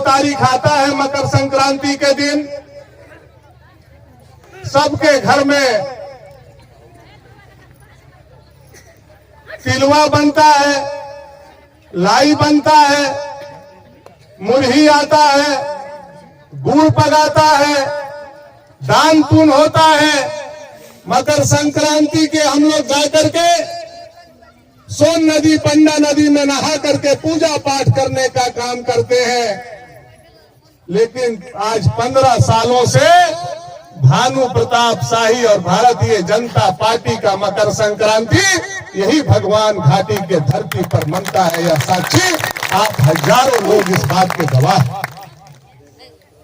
तारीख आता है मकर संक्रांति के दिन, सबके घर में तिलवा बनता है, लाई बनता है, मुरही आता है, गुड़ पगाता है, दान पुण्य होता है। मकर संक्रांति के हम लोग जाकर के सोन नदी, पंडा नदी में नहा करके पूजा पाठ करने का काम करते हैं। लेकिन आज 15 सालों से भानु प्रताप शाही और भारतीय जनता पार्टी का मकर संक्रांति यही भगवान घाटी के धरती पर मनता है। यह साक्षी आप हजारों लोग इस बात के गवाह।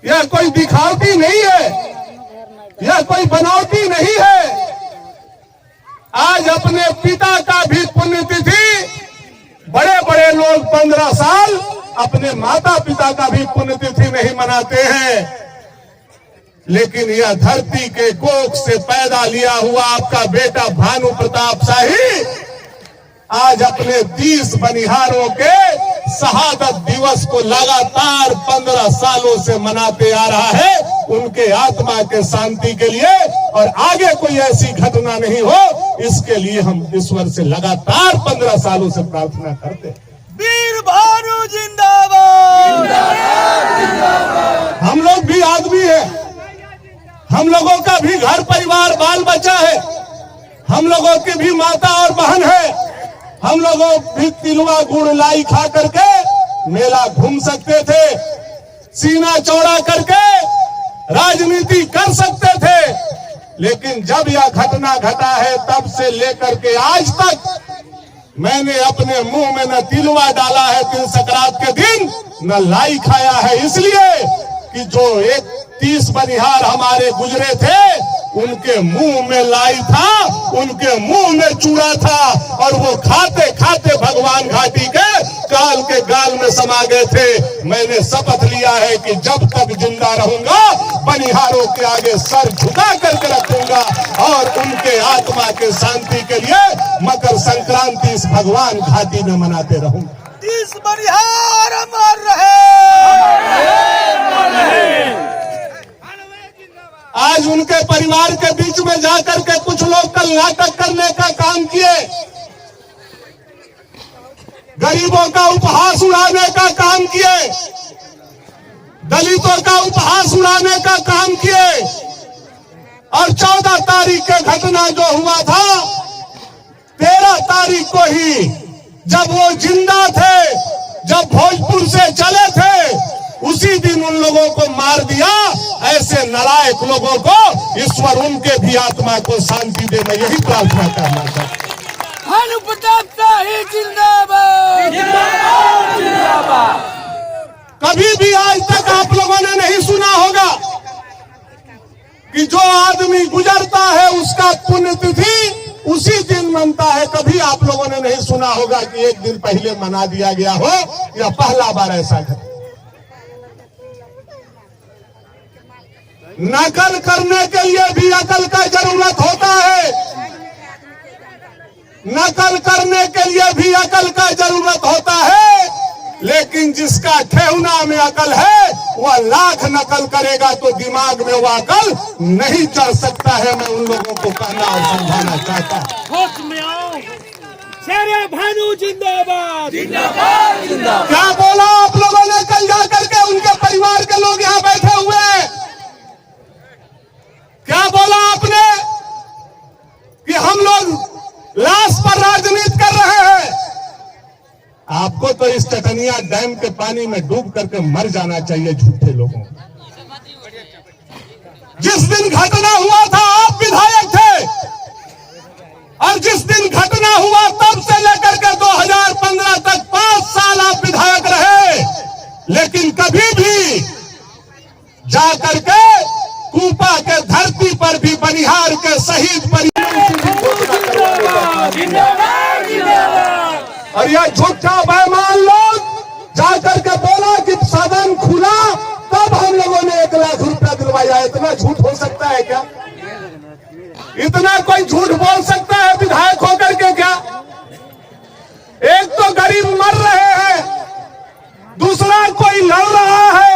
यह कोई दिखावटी नहीं है, यह कोई बनावटी नहीं है। आज अपने पिता का भी पुण्यतिथि बड़े बड़े लोग 15 साल अपने माता पिता का भी पुण्यतिथि नहीं मनाते हैं। लेकिन यह धरती के कोख से पैदा लिया हुआ आपका बेटा भानु प्रताप शाही आज अपने 30 बनिहारों के शहादत दिवस को लगातार 15 सालों से मनाते आ रहा है, उनके आत्मा के शांति के लिए। और आगे कोई ऐसी घटना नहीं हो, इसके लिए हम ईश्वर से लगातार 15 सालों से प्रार्थना करते हैं। वीर भानु जिंदाबाद, हम लोग भी आदमी है, हम लोगों का भी घर परिवार बाल बच्चा है, हम लोगों की भी माता और बहन है। हम लोगों भी तिलवा गुड़ लाई खा करके मेला घूम सकते थे, सीना चौड़ा करके राजनीति कर सकते थे। लेकिन जब यह घटना घटा है तब से लेकर के आज तक मैंने अपने मुंह में न तिलवा डाला है तिल संक्रांत के दिन, न लाई खाया है। इसलिए कि जो 30 बनिहार हमारे गुजरे थे उनके मुंह में लाई था, उनके मुंह में चूड़ा था, और वो खाते खाते भगवान घाटी के काल के गाल में समा गए थे। मैंने शपथ लिया है कि जब तक जिंदा रहूंगा बनिहारों के आगे सर झुका करके रखूंगा और उनके आत्मा के शांति के लिए मकर संक्रांति इस भगवान घाटी में मनाते रहूंगा। 30 बनिहार अमर रहे। आज उनके परिवार के बीच में जाकर के कुछ लोग कल नाटक करने का काम किए, गरीबों का उपहास उड़ाने का काम किए, दलितों का उपहास उड़ाने का काम किए। और 14 तारीख के घटना जो हुआ था, 13 तारीख को ही जब वो जिंदा थे, जब भोजपुर से चले थे, उसी दिन उन लोगों को मार दिया। ऐसे नालायक लोगों को ईश्वर उनके भी आत्मा को शांति दे, मैं यही प्रार्थना करना चाहता हूं। भानु प्रताप शाही जिंदाबाद, जिंदाबाद, जिंदाबाद। कभी भी आज तक आप लोगों ने नहीं सुना होगा कि जो आदमी गुजरता है उसका पुण्यतिथि उसी दिन मनता है। कभी आप लोगों ने नहीं सुना होगा कि एक दिन पहले मना दिया गया हो, या पहला बार ऐसा घटा। नकल करने के लिए भी अकल का जरूरत होता है, नकल करने के लिए भी अकल का जरूरत होता है। लेकिन जिसका ठेहुना में अकल है वह लाख नकल करेगा तो दिमाग में वह अकल नहीं चढ़ सकता है। मैं उन लोगों को कहना और समझाना चाहता हूं। होश में आओ, शेरे भानु जिंदाबाद, जिंदाबाद, जिंदाबाद। क्या बोला आप लोगों ने कल जाकर के? उनके परिवार के लोग यहाँ बैठे हुए हैं, क्या बोला आपने कि हम लोग लाश पर राजनीति कर रहे हैं? आपको तो इस चटनिया डैम के पानी में डूब करके मर जाना चाहिए झूठे लोगों। जिस दिन घटना हुआ था आप विधायक थे, और जिस दिन घटना हुआ तब से लेकर के 2015 तक 5 साल आप विधायक रहे। लेकिन कभी भी जाकर के कूपा के धरती पर भी बनिहार के शहीद परिवार और यह झूठा बेईमान लोग जाकर के बोला कि सदन खुला तब हम लोगों ने 1 लाख रुपया दिलवाया। इतना झूठ हो सकता है क्या? इतना कोई झूठ बोल सकता है विधायक होकर के क्या? एक तो गरीब मर रहे हैं, दूसरा कोई लड़ रहा है,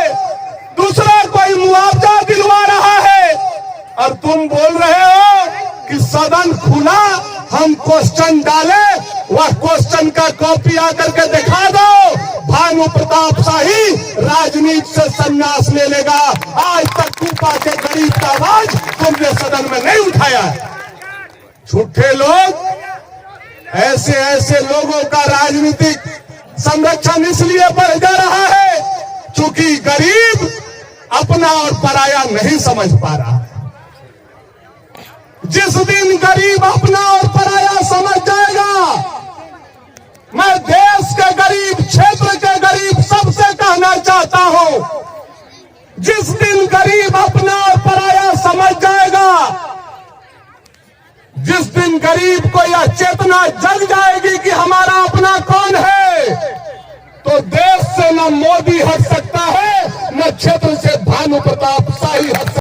क्वेश्चन डाले, वह क्वेश्चन का कॉपी आकर के दिखा दो। भानु प्रताप शाही राजनीति से संन्यास ले लेगा। आज तक कूपा के गरीब का आवाज तुमने सदन में नहीं उठाया है। झूठे लोग, ऐसे ऐसे लोगों का राजनीतिक संरक्षण इसलिए बढ़ जा रहा है क्योंकि गरीब अपना और पराया नहीं समझ पा रहा। जिस दिन गरीब अपना और पराया समझ जाएगा, मैं देश के गरीब, क्षेत्र के गरीब सबसे कहना चाहता हूं, जिस दिन गरीब अपना और पराया समझ जाएगा, जिस दिन गरीब को यह चेतना जग जाएगी कि हमारा अपना कौन है, तो देश से न मोदी हट सकता है,